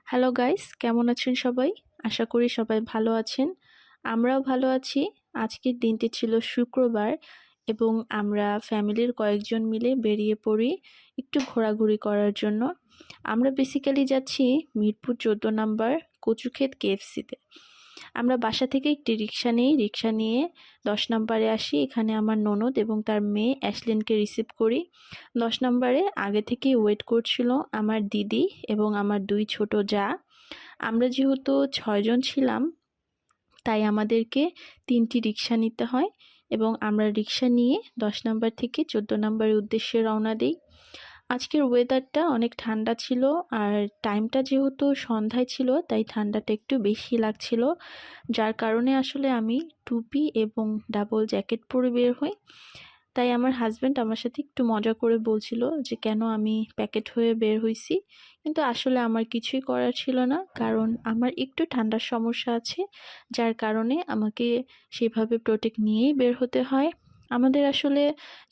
Hello guys, কেমন আছেন সবাই? আশা করি সবাই ভালো আছেন। আমরাও ভালো আছি। আজকের দিনটি ছিল শুক্রবার এবং আমরা ফ্যামিলির কয়েকজন মিলে বেরিয়ে পড়ি একটু ঘোরাঘুরি করার জন্য। আমরা বেসিক্যালি যাচ্ছি মিরপুর ১৪ নাম্বার কচুক্ষেত কেএফসিতে। আমরা বাসা থেকে একটি রিক্সা নিই, রিক্সা নিয়ে ১০ নাম্বারে আসি। এখানে আমার ননদ এবং তার মেয়ে অ্যাশলিনকে রিসিভ করি। ১০ নাম্বারে আগে থেকেই ওয়েট করছিল আমার দিদি এবং আমার ২ ছোট জা। আমরা যেহেতু ৬ জন ছিলাম, তাই আমাদেরকে ৩টি রিক্সা নিতে হয় এবং আমরা রিক্সা নিয়ে ১০ নাম্বার থেকে ১৪ নাম্বারের উদ্দেশ্যে রওনা দেই। আজকের ওয়েদারটা অনেক ঠান্ডা ছিল আর টাইমটা যেহেতু সন্ধ্যায় ছিল তাই ঠান্ডাটা একটু বেশি লাগছিল, যার কারণে আসলে আমি টুপি এবং ডাবল জ্যাকেট পরে বের হই। তাই আমার হাজব্যান্ড আমার সাথে একটু মজা করে বলছিল যে কেন আমি প্যাকেট হয়ে বের হইছি, কিন্তু আসলে আমার কিছুই করার ছিল না, কারণ আমার একটু ঠান্ডার সমস্যা আছে, যার কারণে আমাকে সেভাবে প্রোটেক্ট নিয়েই বের হতে হয়। আমাদের আসলে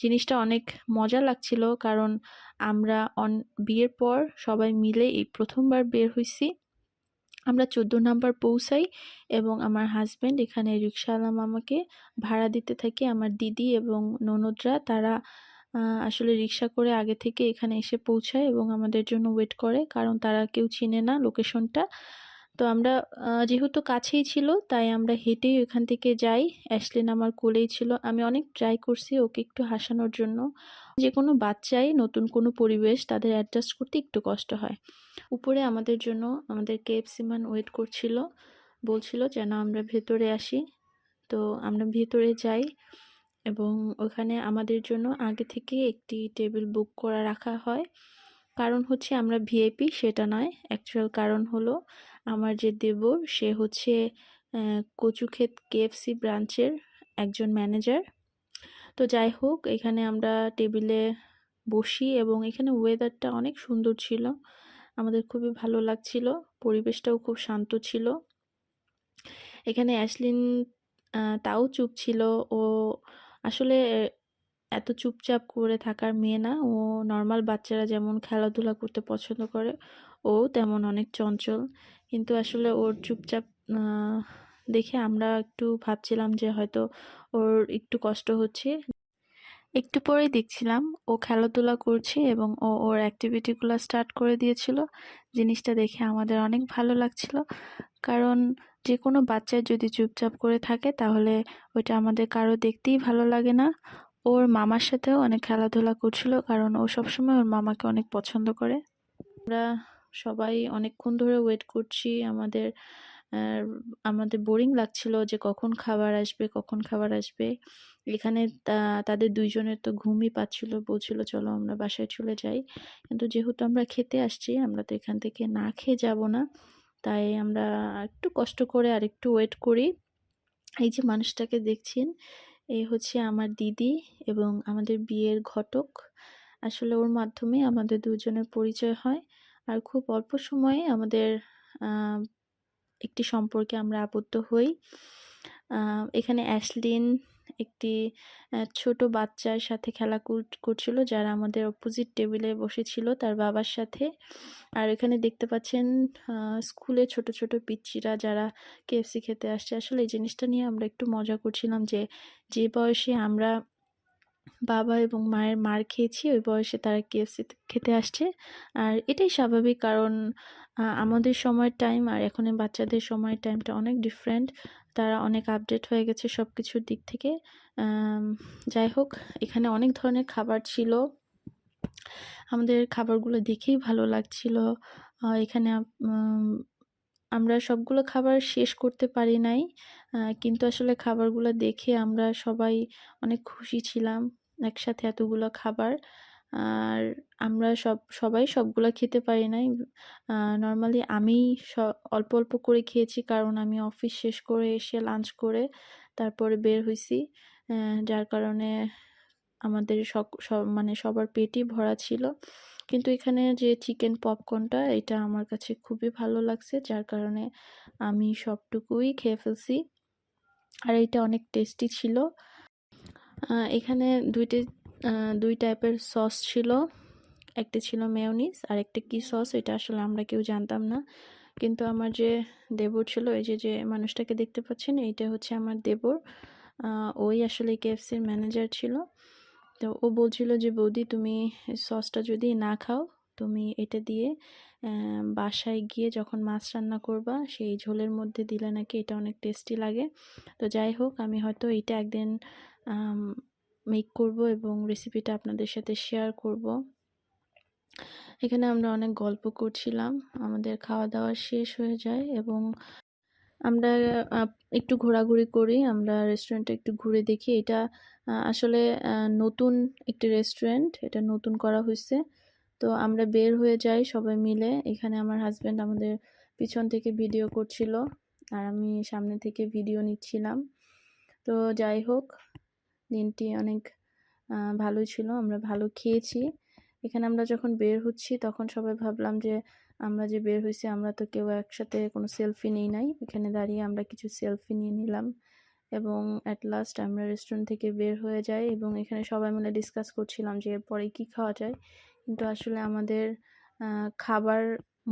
জিনিসটা অনেক মজা লাগছিল, কারণ আমরা বিয়ের পর সবাই মিলে এই প্রথমবার বের হইছি। আমরা ১৪ নাম্বার পৌঁছাই এবং আমার হাজব্যান্ড এখানে রিক্শাওয়ালা মামাকে ভাড়া দিতে থাকে। আমার দিদি এবং ননদরা তারা আসলে রিক্সা করে আগে থেকে এখানে এসে পৌঁছায় এবং আমাদের জন্য ওয়েট করে, কারণ তারা কেউ চিনে না লোকেশনটা। তো আমরা যেহেতু কাছেই ছিল তাই আমরা হেঁটেই ওখান থেকে যাই। অ্যাশলিন আমার কোলেই ছিল। আমি অনেক ট্রাই করছি ওকে একটু হাসানোর জন্য। যেকোনো বাচ্চাই নতুন কোনো পরিবেশ তাদের অ্যাডজাস্ট করতে একটু কষ্ট হয়। উপরে আমাদের জন্য আমাদের কেএফসি ম্যান ওয়েট করছিল, বলছিল যেন আমরা ভেতরে আসি। তো আমরা ভেতরে যাই এবং ওখানে আমাদের জন্য আগে থেকে একটি টেবিল বুক করা রাখা হয়। কারণ হচ্ছে আমরা ভিআইপি সেটা নয়, অ্যাকচুয়াল কারণ হলো আমার যে দেবর সে হচ্ছে কচুক্ষেত কেএফসি ব্রাঞ্চের একজন ম্যানেজার। তো যাই হোক, এখানে আমরা টেবিলে বসি এবং এখানে ওয়েদারটা অনেক সুন্দর ছিল, আমাদের খুবই ভালো লাগছিল, পরিবেশটাও খুব শান্ত ছিল। এখানে অ্যাশলিন তাও চুপ ছিল। ও আসলে এত চুপচাপ করে থাকার মেয়ে না। ও নর্মাল বাচ্চারা যেমন খেলাধুলা করতে পছন্দ করে, ও তেমন অনেক চঞ্চল। কিন্তু আসলে ওর চুপচাপ দেখে আমরা একটু ভাবছিলাম যে হয়তো ওর একটু কষ্ট হচ্ছে। একটু পরেই দেখছিলাম ও খেলাধুলা করছে এবং ও ওর অ্যাক্টিভিটিগুলো স্টার্ট করে দিয়েছিল। জিনিসটা দেখে আমাদের অনেক ভালো লাগছিল, কারণ যে কোনো বাচ্চা যদি চুপচাপ করে থাকে তাহলে ওইটা আমাদের কারো দেখতেই ভালো লাগে না। ওর মামার সাথেও অনেক খেলাধুলা করছিল, কারণ ও সবসময় ওর মামাকে অনেক পছন্দ করে। আমরা সবাই অনেকক্ষণ ধরে ওয়েট করছি। আহ, আমাদের বোরিং লাগছিল যে কখন খাবার আসবে, কখন খাবার আসবে। এখানে তাদের দুইজনের তো ঘুমই পাচ্ছিল, বলছিল চলো আমরা বাসায় চলে যাই। কিন্তু যেহেতু আমরা খেতে আসছি, আমরা তো এখান থেকে না খেয়ে যাব না, তাই আমরা একটু কষ্ট করে আর একটু ওয়েট করি। এই যে মানুষটাকে দেখছেন, এই হচ্ছে আমার দিদি এবং আমাদের বিয়ের ঘটক। আসলে ওর মাধ্যমে আমাদের দুজনের পরিচয় হয় আর খুব অল্প সময়ে আমাদের আহ, একটি সম্পর্কে আমরা আবদ্ধ হই। এখানে অ্যাশলিন একটি ছোট বাচ্চার সাথে খেলা করছিল, যারা আমাদের অপোজিট টেবিলে বসেছিল তার বাবার সাথে। আর এখানে দেখতে পাচ্ছেন স্কুলে ছোট ছোট পিচ্চিরা যারা কেএফসি খেতে আসছে। আসলে এই জিনিসটা নিয়ে আমরা একটু মজা করছিলাম যে যে বয়সে আমরা বাবা এবং মায়ের মার খেয়েছি ওই বয়সে তারা কেএফসি খেতে আসছে। আর এটাই স্বাভাবিক, কারণ আমাদের সময়ের টাইম আর এখনের বাচ্চাদের সময়ের টাইমটা অনেক ডিফারেন্ট। তারা অনেক আপডেট হয়ে গেছে সব কিছুর দিক থেকে। আম, যাই হোক, এখানে অনেক ধরনের খাবার ছিল, আমাদের খাবারগুলো দেখেই ভালো লাগছিল। এখানে আমরা সবগুলো খাবার শেষ করতে পারি নাই, কিন্তু আসলে খাবারগুলো দেখে আমরা সবাই অনেক খুশি ছিলাম, একসাথে এতগুলো খাবার। আর আমরা সবাই সবগুলো খেতে পারি নাই। নর্মালি আমি অল্প অল্প করে খেয়েছি, কারণ আমি অফিস শেষ করে এসে লাঞ্চ করে তারপরে বের হইছি। যার কারণে আমাদের মানে সবার পেটই ভরা ছিল। কিন্তু এখানে যে চিকেন পপকর্নটা, এটা আমার কাছে খুবই ভালো লাগছে, যার কারণে আমি সবটুকুই খেয়ে ফেলছি। আর এটা অনেক টেস্টি ছিল। এখানে দুই টাইপের সস ছিল, একটা ছিল মেয়োনিজ আর একটা কি সস, এটা আসলে আমরা কেউ জানতাম না। কিন্তু আমার যে দেবর ছিল, এই যে মানুষটাকে দেখতে পাচ্ছেন, এইটা হচ্ছে আমার দেবর। ওই আসলে কেএফসির ম্যানেজার ছিল। তো ও বলছিল যে, বৌদি তুমি সসটা যদি না খাও, তুমি এটা দিয়ে বাসায় গিয়ে যখন মাছ রান্না করবা সেই ঝোলের মধ্যে দিলে নাকি এটা অনেক টেস্টি লাগে। তো যাই হোক, আমি হয়তো এটা একদিন মেক করব এবং রেসিপিটা আপনাদের সাথে শেয়ার করব। এখানে আমরা অনেক গল্প করছিলাম, আমাদের খাওয়া দাওয়া শেষ হয়ে যায় এবং আমরা একটু ঘোরাঘুরি করি। আমরা রেস্টুরেন্টটা একটু ঘুরে দেখি। এটা আসলে নতুন একটি রেস্টুরেন্ট, এটা নতুন করা হয়েছে। তো আমরা বের হয়ে যাই সবাই মিলে। এখানে আমার হাজব্যান্ড আমাদের পিছন থেকে ভিডিও করছিল আর আমি সামনে থেকে ভিডিও নিচ্ছিলাম। তো যাই হোক, দিনটি অনেক ভালোই ছিল, আমরা ভালো খেয়েছি। এখানে আমরা যখন বের হচ্ছি তখন সবাই ভাবলাম যে আমরা যে বের হয়েছি আমরা তো কেউ একসাথে কোনো সেলফি নিই নাই। এখানে দাঁড়িয়ে আমরা কিছু সেলফি নিয়ে নিলাম এবং অ্যাট লাস্ট আমরা রেস্টুরেন্ট থেকে বের হয়ে যাই এবং এখানে সবাই মিলে ডিসকাস করছিলাম যে এরপরে কি খাওয়া যায়। কিন্তু আসলে আমাদের খাবার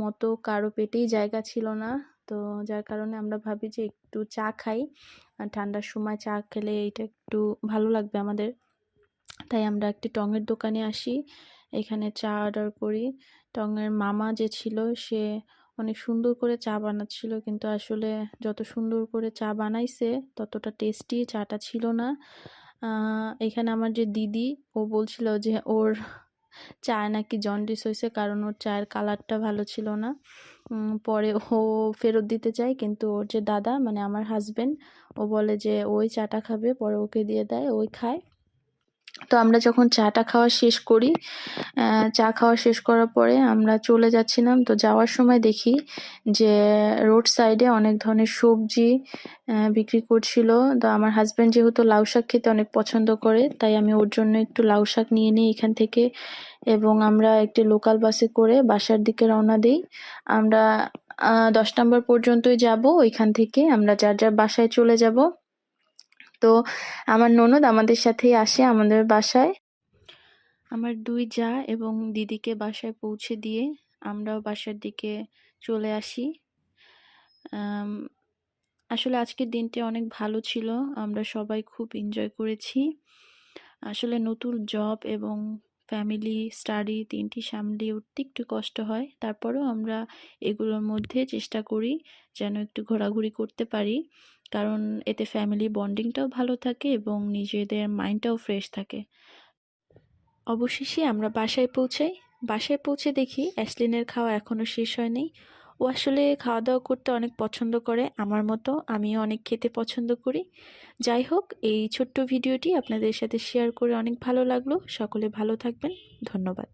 মতো কারো পেটেই জায়গা ছিল না। তো যার কারণে আমরা ভাবি যে একটু চা খাই, ঠান্ডার সময় চা খেলে এটা একটু ভালো লাগবে আমাদের। তাই আমরা একটি টঙের দোকানে আসি, এখানে চা অর্ডার করি। টঙের মামা যে ছিল সে অনেক সুন্দর করে চা বানাচ্ছিল, কিন্তু আসলে যত সুন্দর করে চা বানাইছে ততটা টেস্টি চাটা ছিল না। এখানে আমার যে দিদি, ও বলছিল যে ওর চায় নাকি জন্ডিস হয়েছে, কারণ ওর চায়ের কালারটা ভালো ছিল না। পরে ও ফেরত দিতে চায়, কিন্তু ওর যে দাদা মানে আমার হাজবেন্ড, ও বলে যে ওই চাটা খাবে, পরে ওকে দিয়ে দেয়, ওই খায়। তো আমরা যখন চাটা খাওয়া শেষ করি, চা খাওয়া শেষ করার পরে আমরা চলে যাচ্ছিলাম। তো যাওয়ার সময় দেখি যে রোড সাইডে অনেক ধরনের সবজি বিক্রি করছিল। তো আমার হাজব্যান্ড যেহেতু লাউ শাক খেতে অনেক পছন্দ করে, তাই আমি ওর জন্য একটু লাউ শাক নিয়ে নিই এখান থেকে এবং আমরা একটি লোকাল বাসে করে বাসার দিকে রওনা দিই। আমরা 10 নম্বর পর্যন্তই যাব, ওইখান থেকে আমরা যার যার বাসায় চলে যাব। তো আমার ননদ আমাদের সাথেই আসে আমাদের বাসায়। আমার 2 জা এবং দিদিকে বাসায় পৌঁছে দিয়ে আমরাও বাসার দিকে চলে আসি। আসলে আজকের দিনটি অনেক ভালো ছিল, আমরা সবাই খুব এনজয় করেছি। আসলে নতুন জব এবং ফ্যামিলি স্টাডি 3টি সামলিয়ে উঠতে একটু কষ্ট হয়, তারপরেও আমরা এগুলোর মধ্যে চেষ্টা করি যেন একটু ঘোরাঘুরি করতে পারি, কারণ এতে ফ্যামিলি বন্ডিংটাও ভালো থাকে এবং নিজেদের মাইন্ডটাও ফ্রেশ থাকে। অবশেষে আমরা বাসায় পৌঁছাই। বাসায় পৌঁছে দেখি অ্যাশলিনের খাওয়া এখনও শেষ হয়নি। ও আসলে খাওয়া দাওয়া করতে অনেক পছন্দ করে, আমার মতো আমিও অনেক খেতে পছন্দ করি। যাই হোক, এই ছোট্ট ভিডিওটি আপনাদের সাথে শেয়ার করে অনেক ভালো লাগলো। সকলে ভালো থাকবেন, ধন্যবাদ।